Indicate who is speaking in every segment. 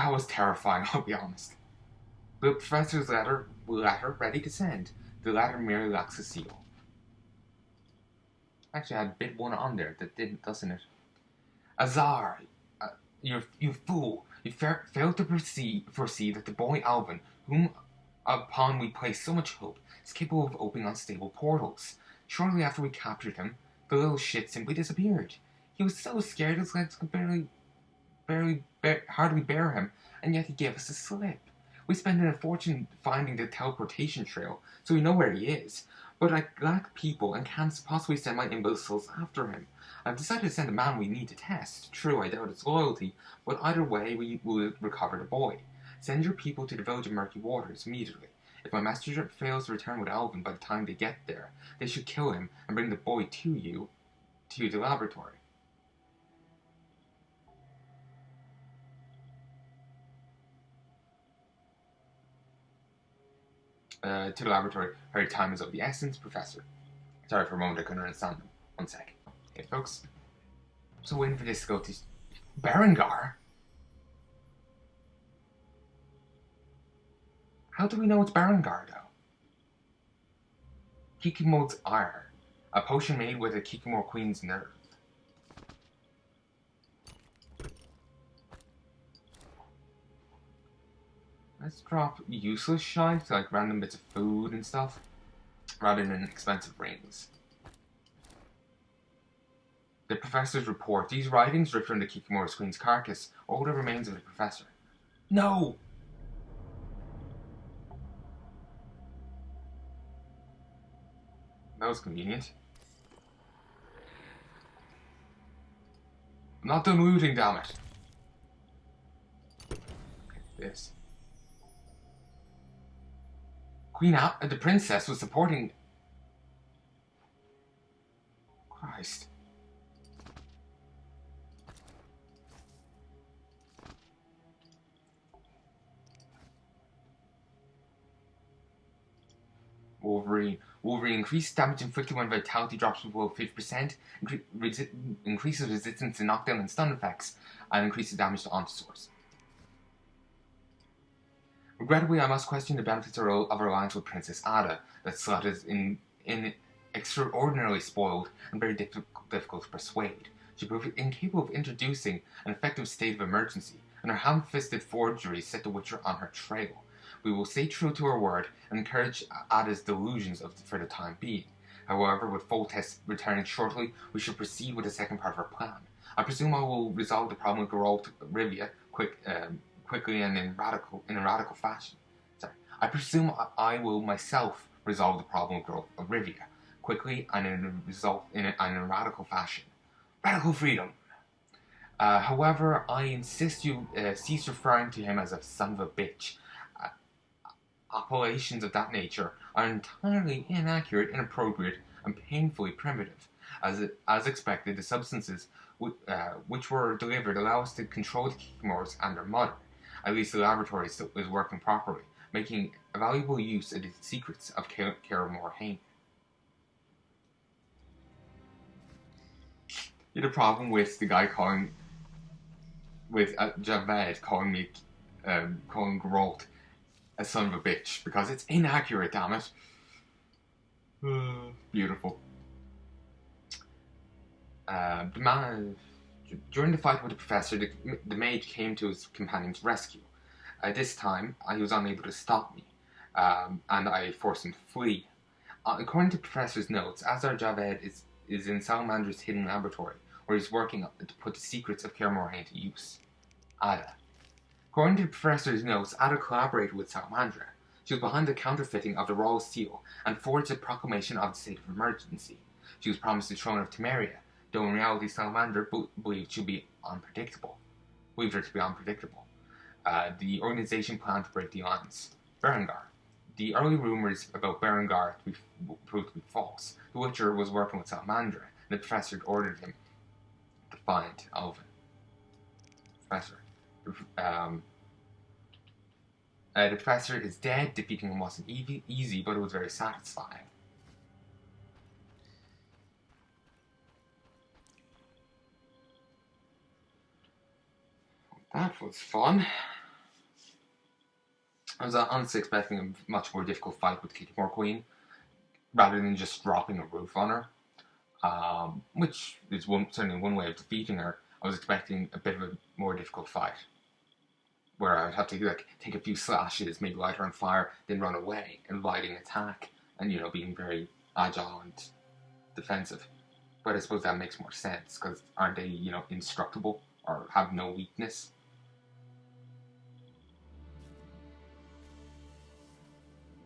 Speaker 1: That was terrifying, I'll be honest. The professor's letter ready to send. The letter merely lacks a seal. Actually, I had bit one on there that didn't, doesn't it? Azar, you fool! You failed to foresee that the boy Alvin, whom upon we place so much hope, is capable of opening unstable portals. Shortly after we captured him, the little shit simply disappeared. He was so scared his legs could hardly bear him, and yet he gave us the slip. We spent a fortune finding the teleportation trail, so we know where he is. But I lack people and can't possibly send my imbeciles after him. I've decided to send a man we need to test. True, I doubt his loyalty, but either way we will recover the boy. Send your people to the village of Murky Waters immediately. If my messenger fails to return with Alvin by the time they get there, they should kill him and bring the boy to the laboratory. To the laboratory. Hurry, time is of the essence, Professor. Sorry for a moment, I couldn't understand them. 1 sec. Okay, folks. So waiting for this to go to Berengar? How do we know it's Berengar, though? Kikimo's ire. A potion made with a Kikimo Queen's nerve. Let's drop useless shite, like random bits of food and stuff, rather than expensive rings. The professor's report. These writings ripped from the Kikimo's Queen's carcass, or all the remains of the professor. No! That was convenient. I'm not done looting, damn it. Okay, this. The princess was supporting... Christ. Wolverine. Wolverine increased damage inflicted when vitality drops below 50%, increases resistance to knockdown and stun effects, and increases damage to onslaughts. Regrettably, I must question the benefits of our alliance with Princess Ada, that Slut is extraordinarily spoiled and very difficult to persuade. She proved incapable of introducing an effective state of emergency, and her ham-fisted forgeries set the Witcher on her trail. We will stay true to our word and encourage Ada's delusions for the time being. However, with full tests returning shortly, we should proceed with the second part of our plan. I presume I will resolve the problem with Geralt Rivia quickly and in a radical fashion. I presume I will myself resolve the problem of Rivia quickly and in a radical fashion. Radical freedom! However, I insist you cease referring to him as a son of a bitch. Appellations of that nature are entirely inaccurate, inappropriate, and painfully primitive. As expected, the substances which were delivered allow us to control the Kikimores and their mother. At least the laboratory is working properly, making a valuable use of the secrets of Karamor Hain. You had a problem with the guy Javed calling Geralt a son of a bitch, because it's inaccurate, damn it. Beautiful. During the fight with the professor, the mage came to his companion's rescue. This time, he was unable to stop me, and I forced him to flee. According to the professor's notes, Azar Javed is in Salamandra's hidden laboratory, where he's working to put the secrets of Karamor into use. Ada. According to the professor's notes, Ada collaborated with Salamandra. She was behind the counterfeiting of the royal seal and forged a proclamation of the state of emergency. She was promised the throne of Temeria, though in reality Salamandra believed her to be unpredictable. The organization planned to break the alliance. Berengar. The early rumors about Berengar proved to be false. The Witcher was working with Salamandra, and the professor had ordered him to find Alvin. Professor. The professor is dead. Defeating him wasn't easy, but it was very satisfying. That was fun. I was honestly expecting a much more difficult fight with Kikimor Queen, rather than just dropping a roof on her, which is certainly one way of defeating her. I was expecting a bit of a more difficult fight, where I would have to take a few slashes, maybe light her on fire, then run away and lighting attack, and being very agile and defensive. But I suppose that makes more sense, because aren't they, indestructible or have no weakness?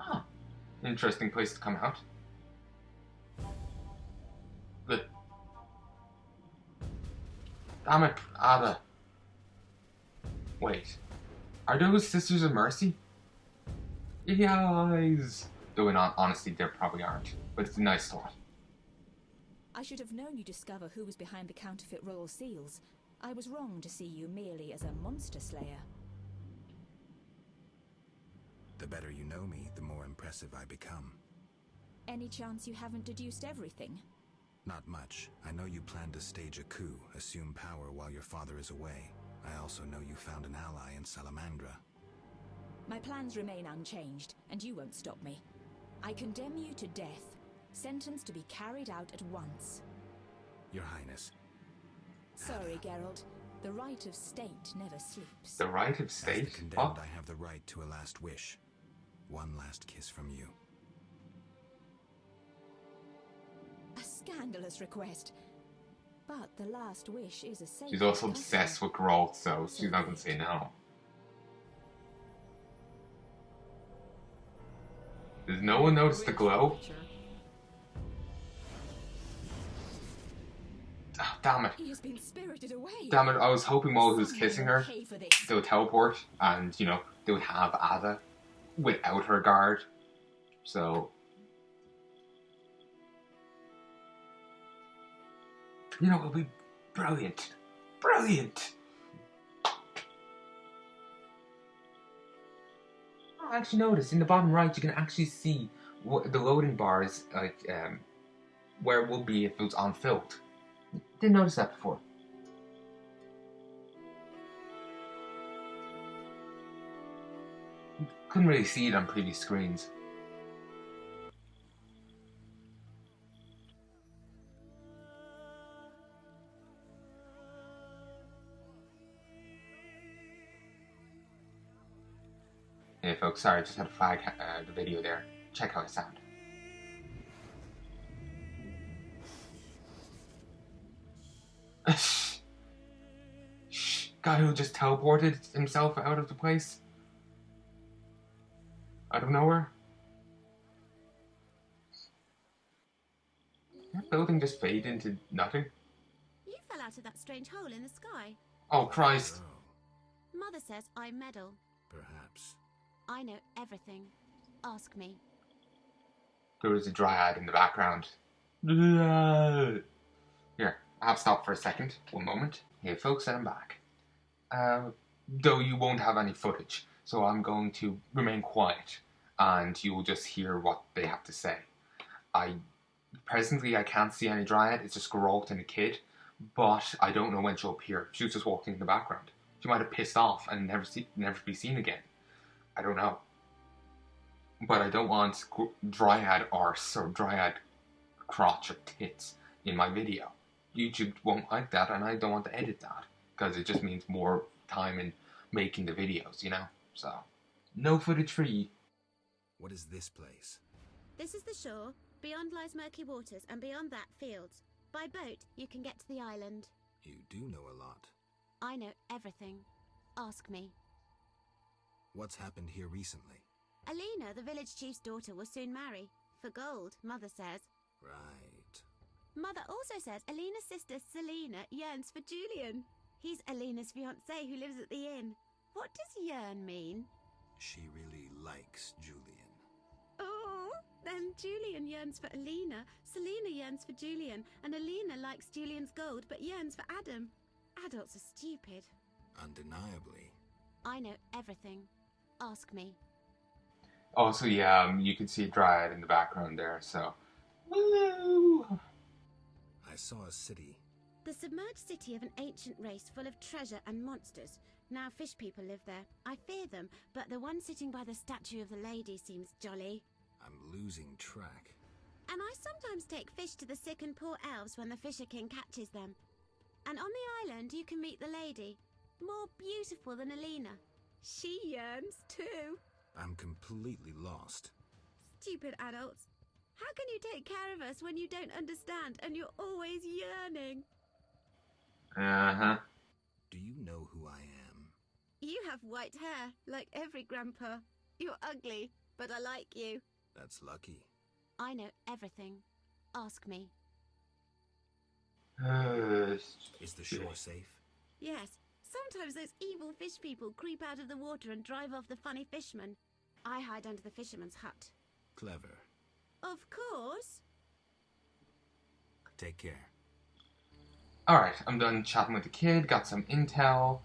Speaker 1: Ah, interesting place to come out. But damn it, Ada. Wait, are those Sisters of Mercy? Yes. Though in honesty, they probably aren't. But it's a nice thought.
Speaker 2: I should have known you'd discover who was behind the counterfeit royal seals. I was wrong to see you merely as a monster slayer.
Speaker 3: The better you know me, the more impressive I become.
Speaker 2: Any chance you haven't deduced everything?
Speaker 3: Not much. I know you plan to stage a coup, assume power while your father is away. I also know you found an ally in Salamandra.
Speaker 2: My plans remain unchanged, and you won't stop me. I condemn you to death, sentenced to be carried out at once.
Speaker 3: Your Highness.
Speaker 2: Sorry, Geralt. The right of state never sleeps.
Speaker 1: The right of state?
Speaker 3: As the condemned, I have the right to a last wish. One last kiss from you.
Speaker 2: A scandalous request. But the last wish is a sacred
Speaker 1: She's also
Speaker 2: custom.
Speaker 1: obsessed with Geralt, so she's not going to say no. Does no one notice the glow? Oh, damn it.
Speaker 2: He has been spirited away.
Speaker 1: Damn it, I was hoping while he was kissing her, they would teleport and, they would have Ada without her guard. So, it'll be brilliant. Brilliant! I actually noticed in the bottom right, you can actually see what the loading bars, where it would be if it was unfilled. Didn't notice that before. Couldn't really see it on previous screens. Hey folks, sorry, I just had to flag the video there. Check how I sound. Guy who just teleported himself out of the place? Out of nowhere? That building just faded into nothing?
Speaker 4: You fell out of that strange hole in the sky.
Speaker 1: Oh, Christ.
Speaker 3: Oh,
Speaker 4: Mother says I meddle.
Speaker 3: perhaps.
Speaker 4: I know everything. Ask me.
Speaker 1: There was a dryad in the background. Here, I have to stop for a second. One moment. Hey folks, and I'm back. Though you won't have any footage, so I'm going to remain quiet, and you will just hear what they have to say. Presently I can't see any dryad, it's just Geralt and a kid, but I don't know when she'll appear. She was just walking in the background. She might have pissed off and never be seen again. I don't know. But I don't want dryad arse or dryad crotch or tits in my video. YouTube won't like that, and I don't want to edit that, because it just means more time in making the videos, So, no footage for you.
Speaker 3: What is this place?
Speaker 4: This is the shore. Beyond lies murky waters, and beyond that, fields. By boat, you can get to the island.
Speaker 3: You do know a lot.
Speaker 4: I know everything. Ask me.
Speaker 3: What's happened here recently?
Speaker 4: Alina, the village chief's daughter, will soon marry. For gold, Mother says.
Speaker 3: Right.
Speaker 4: Mother also says Alina's sister, Selena, yearns for Julian. He's Alina's fiancé who lives at the inn. What does yearn mean?
Speaker 3: She really likes Julian.
Speaker 4: Oh, then Julian yearns for Alina, Selena yearns for Julian, and Alina likes Julian's gold but yearns for Adam. Adults are stupid.
Speaker 3: Undeniably.
Speaker 4: I know everything. Ask me.
Speaker 1: Also, yeah, you can see a dryad in the background there, so... Woo!
Speaker 3: I saw a city.
Speaker 4: The submerged city of an ancient race full of treasure and monsters. Now fish people live there. I fear them, but the one sitting by the statue of the lady seems jolly.
Speaker 3: I'm losing track.
Speaker 4: And I sometimes take fish to the sick and poor elves when the Fisher King catches them. And on the island you can meet the lady, more beautiful than Alina. She yearns too.
Speaker 3: I'm completely lost.
Speaker 4: Stupid adults. How can you take care of us when you don't understand and you're always yearning?
Speaker 1: Uh-huh.
Speaker 3: Do you know who I am?
Speaker 4: You have white hair, like every grandpa. You're ugly, but I like you.
Speaker 3: That's lucky.
Speaker 4: I know everything. Ask me.
Speaker 3: Is the shore safe?
Speaker 4: Yes. Sometimes those evil fish people creep out of the water and drive off the funny fishermen. I hide under the fisherman's hut.
Speaker 3: Clever.
Speaker 4: Of course.
Speaker 3: Take care.
Speaker 1: Alright, I'm done chatting with the kid, got some intel.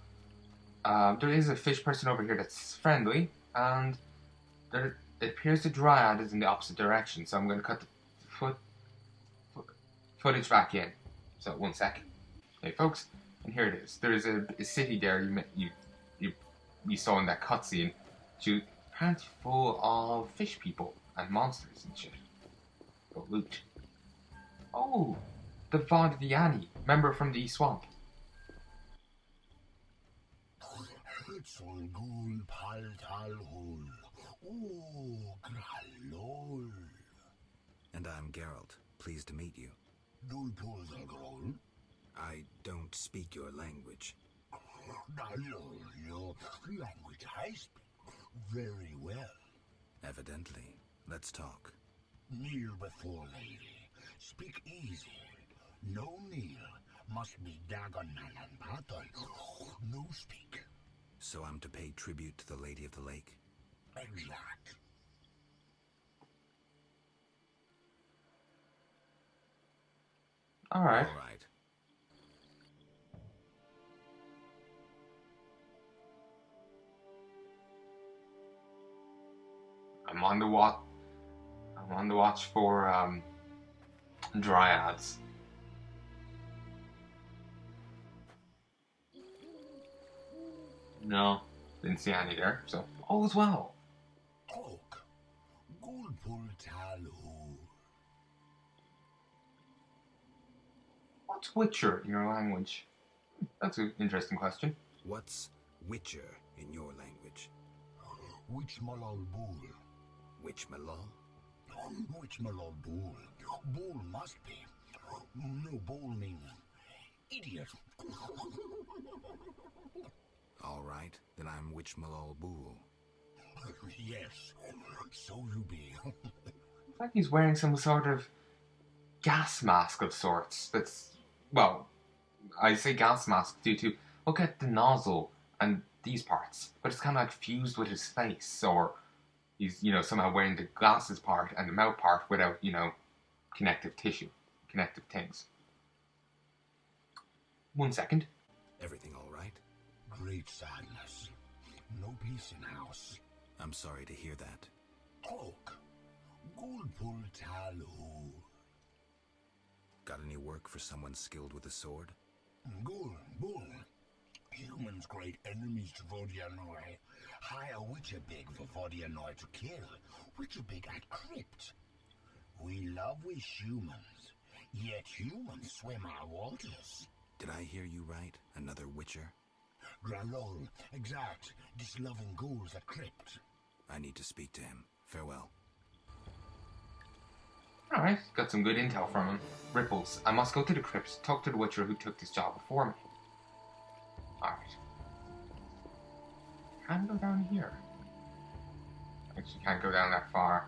Speaker 1: There is a fish person over here that's friendly, and it appears the dryad is in the opposite direction, so I'm going to cut the footage back in. So, 1 second. Hey folks, and here it is. There is a city there you saw in that cutscene, apparently full of fish people and monsters and shit. Go loot. Oh, the Vaudiani, member from the swamp.
Speaker 5: It's all gul pal tal hol. Oh, gralol.
Speaker 3: And I'm Geralt. Pleased to meet you.
Speaker 5: Dul pol grol.
Speaker 3: I don't speak your language.
Speaker 5: Dalol, your language I speak very well.
Speaker 3: Evidently. Let's talk.
Speaker 5: Kneel before lady. Speak easy. No kneel. Must be dagon and patal. No speak.
Speaker 3: So I'm to pay tribute to the Lady of the Lake?
Speaker 5: Exact.
Speaker 1: Alright.
Speaker 3: All right.
Speaker 1: I'm on the watch for dryads. No, didn't see any there, so all is well.
Speaker 5: Oak. Gul pul tal hol.
Speaker 1: What's Witcher in your language? That's an interesting question.
Speaker 3: What's Witcher in your language?
Speaker 5: Which malal bull?
Speaker 3: Which Malal?
Speaker 5: Which malal bull? Bull must be. No, bull means idiot.
Speaker 3: All right, then I'm Witch Malal Bool.
Speaker 5: Yes, so you be.
Speaker 1: It's like he's wearing some sort of gas mask of sorts. That's, well, I say gas mask due to, look at the nozzle and these parts, but it's kind of like fused with his face, or he's, somehow wearing the glasses part and the mouth part without, connective tissue, connective things. 1 second.
Speaker 3: Everything all right?
Speaker 5: Great sadness. No peace in house.
Speaker 3: I'm sorry to hear that.
Speaker 5: Oak. Gul pul tal hol.
Speaker 3: Got any work for someone skilled with a sword?
Speaker 5: Gul, bull. Humans great enemies to Vodianoi. Hire Witcher big for Vodianoi to kill. Witcher big at crypt. We love we humans, yet humans swim our waters.
Speaker 3: Did I hear you right? Another Witcher?
Speaker 5: Gralol, exact. This loving ghouls at crypt.
Speaker 3: I need to speak to him. Farewell.
Speaker 1: Alright, got some good intel from him. Ripples, I must go to the crypt, talk to the Witcher who took this job before me. Alright. Can't go down here. Actually, can't go down that far.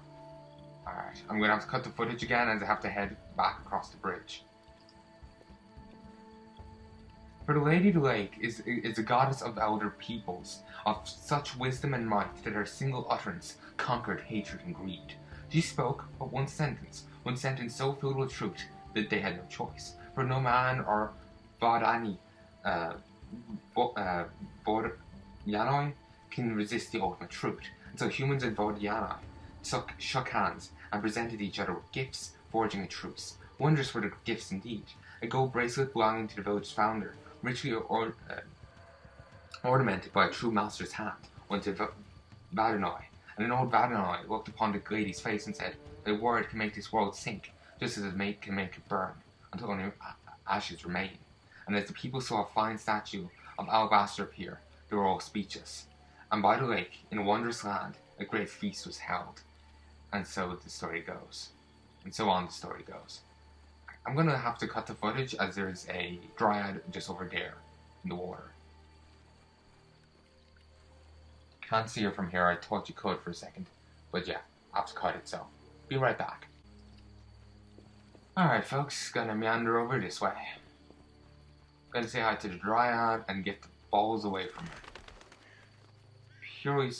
Speaker 1: Alright, I'm gonna have to cut the footage again as I have to head back across the bridge. For the Lady of the Lake is a goddess of elder peoples, of such wisdom and might that her single utterance conquered hatred and greed. She spoke but one sentence so filled with truth that they had no choice. For no man or Vardani, Vodianoi can resist the ultimate truth. And so humans and Vodianoi shook hands and presented each other with gifts, forging a truce. Wondrous were the gifts indeed. A gold bracelet belonging to the village's founder, richly ornamented by a true master's hand, went to Palnai, and an old Palnai looked upon the lady's face and said, "Thy word can make this world sink, just as it can make it burn, until only ashes remain." And as the people saw a fine statue of alabaster appear, they were all speechless. And by the lake, in a wondrous land, a great feast was held. And so the story goes. And so on the story goes. I'm going to have to cut the footage as there's a dryad just over there in the water. Can't see her from here. I thought you could for a second. But yeah, I have to cut it, so be right back. Alright folks, gonna meander over this way. Gonna say hi to the dryad and get the balls away from her. Purely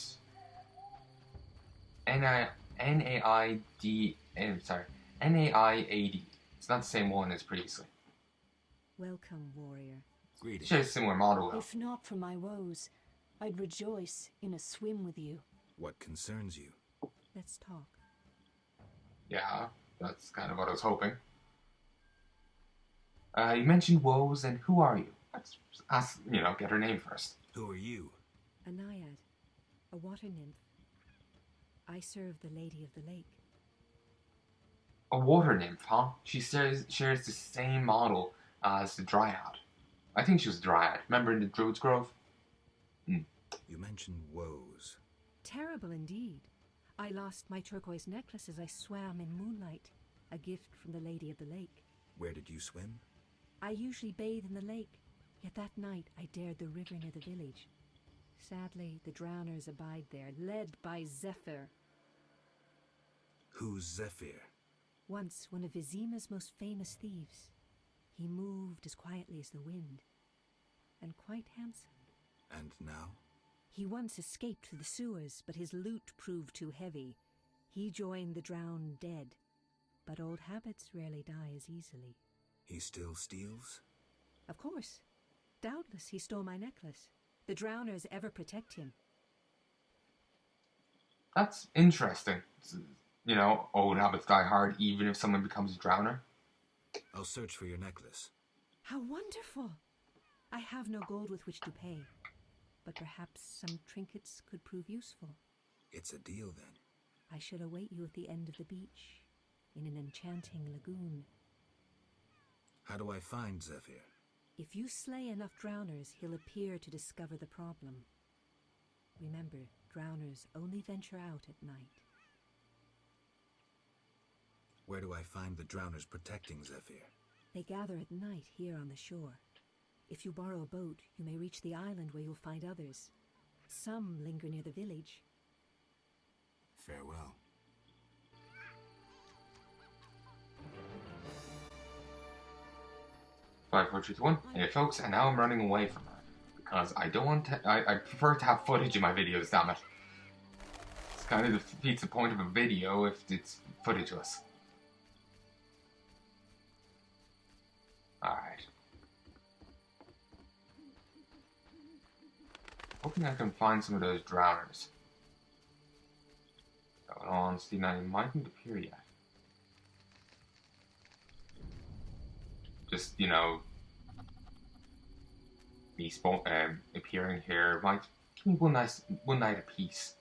Speaker 1: N-A-I-A-D. It's not the same one as previously.
Speaker 6: Welcome, warrior.
Speaker 3: Greetings.
Speaker 1: Shares a similar model though.
Speaker 6: If not for my woes, I'd rejoice in a swim with you.
Speaker 3: What concerns you?
Speaker 6: Let's talk.
Speaker 1: Yeah, that's kind of what I was hoping. You mentioned woes, and who are you? Let's ask, get her name first.
Speaker 3: Who are you?
Speaker 6: A naiad, a water nymph. I serve the Lady of the Lake.
Speaker 1: A water nymph, huh? She shares the same model as the dryad. I think she was a dryad. Remember in the Druid's Grove?
Speaker 3: You mentioned woes.
Speaker 6: Terrible indeed. I lost my turquoise necklace as I swam in moonlight, a gift from the Lady of the Lake.
Speaker 3: Where did you swim?
Speaker 6: I usually bathe in the lake, yet that night I dared the river near the village. Sadly, the drowners abide there, led by Zephyr.
Speaker 3: Who's Zephyr?
Speaker 6: Once one of Vizima's most famous thieves. He moved as quietly as the wind, and quite handsome.
Speaker 3: And now?
Speaker 6: He once escaped through the sewers, but his loot proved too heavy. He joined the drowned dead, but old habits rarely die as easily.
Speaker 3: He still steals?
Speaker 6: Of course. Doubtless he stole my necklace. The drowners ever protect him.
Speaker 1: That's interesting. Old habits die hard even if someone becomes a drowner.
Speaker 3: I'll search for your necklace.
Speaker 6: How wonderful! I have no gold with which to pay, but perhaps some trinkets could prove useful.
Speaker 3: It's a deal then.
Speaker 6: I shall await you at the end of the beach, in an enchanting lagoon.
Speaker 3: How do I find Zephyr?
Speaker 6: If you slay enough drowners, he'll appear to discover the problem. Remember, drowners only venture out at night.
Speaker 3: Where do I find the drowners protecting Zephyr?
Speaker 6: They gather at night here on the shore. If you borrow a boat, you may reach the island where you'll find others. Some linger near the village.
Speaker 3: Farewell.
Speaker 1: Five, four, three, two, one. Hey folks, and now I'm running away from her. Because I don't want to, I prefer to have footage in my videos, damn it. It's kind of defeats the point of a video if it's footageless. Alright. Hoping I can find some of those drowners. But in all honesty, now he mightn't appear yet. Just, me appearing here might give me one night of peace.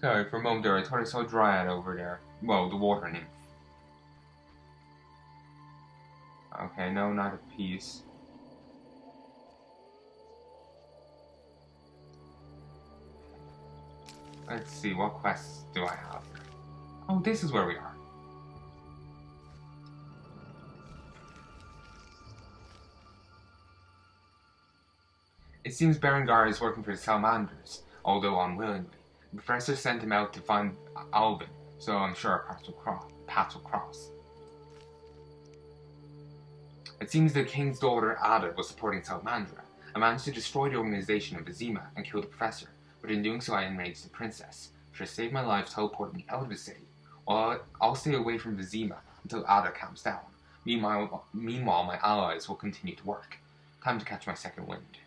Speaker 1: Sorry, for a moment there, I thought I saw a dryad over there. Well, the water nymph. Okay, no, not a piece. Let's see, what quests do I have here? Oh, this is where we are. It seems Berengar is working for the Salamanders, although unwillingly. The professor sent him out to find Alvin, so I'm sure our paths will cross. It seems the king's daughter, Ada, was supporting Salamandra. I managed to destroy the organization of Vizima and kill the professor, but in doing so I enraged the princess. She saved my life teleporting me out of the city. Well, I'll stay away from Vizima until Ada calms down. Meanwhile, my allies will continue to work. Time to catch my second wind.